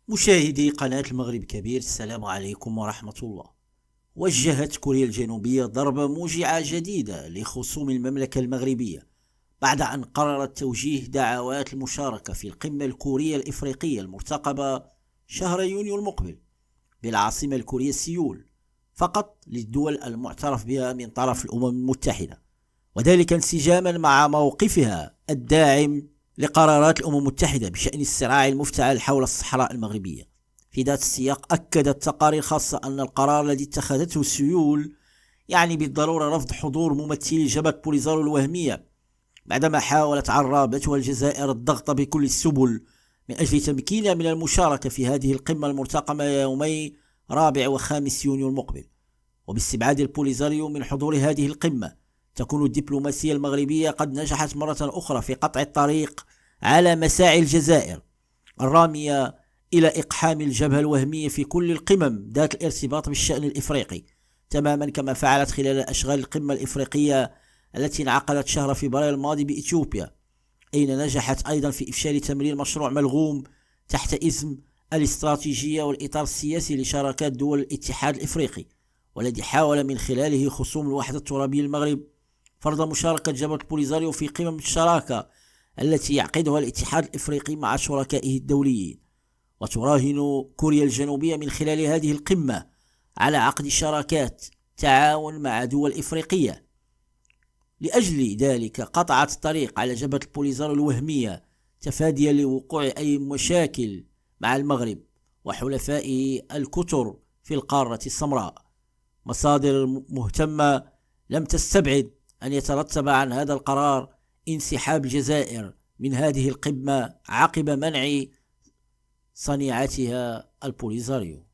مشاهدي قناة المغرب كبير، السلام عليكم ورحمة الله. وجهت كوريا الجنوبية ضربة موجعة جديدة لخصوم المملكة المغربية بعد أن قررت توجيه دعوات المشاركة في القمة الكورية الإفريقية المرتقبة شهر يونيو المقبل بالعاصمة الكورية سيول، فقط للدول المعترف بها من طرف الأمم المتحدة، وذلك انسجاما مع موقفها الداعم لقرارات الأمم المتحدة بشأن الصراع المفتعل حول الصحراء المغربية. في ذات السياق، أكدت تقارير خاصة أن القرار الذي اتخذته سيول يعني بالضرورة رفض حضور ممثلي جبهة بوليزاريو الوهمية، بعدما حاولت عرابتها الجزائر الضغط بكل السبل من أجل تمكينها من المشاركة في هذه القمة المرتقمة يومي 4 و5 يونيو المقبل. وباستبعاد البوليزاريو من حضور هذه القمة، تكون الدبلوماسية المغربية قد نجحت مرة أخرى في قطع الطريق على مساعي الجزائر الرامية إلى إقحام الجبهة الوهمية في كل القمم ذات الارتباط بالشأن الإفريقي، تماما كما فعلت خلال أشغال القمة الإفريقية التي انعقدت شهر فبراير الماضي بإثيوبيا، أين نجحت أيضا في إفشال تمرير مشروع ملغوم تحت اسم الاستراتيجية والإطار السياسي لشراكات دول الاتحاد الإفريقي، والذي حاول من خلاله خصوم الوحدة الترابية المغرب فرض مشاركة جبهة بوليزاريو في قمم الشراكة التي يعقدها الاتحاد الإفريقي مع شركائه الدوليين. وتراهن كوريا الجنوبية من خلال هذه القمة على عقد شراكات تعاون مع دول إفريقية. لأجل ذلك قطعت الطريق على جبهة بوليزاريو الوهمية تفاديا لوقوع أي مشاكل مع المغرب وحلفائه الكثر في القارة السمراء. مصادر مهتمة لم تستبعد أن يترتب عن هذا القرار انسحاب الجزائر من هذه القمة عقب منع صنيعتها البوليزاريو.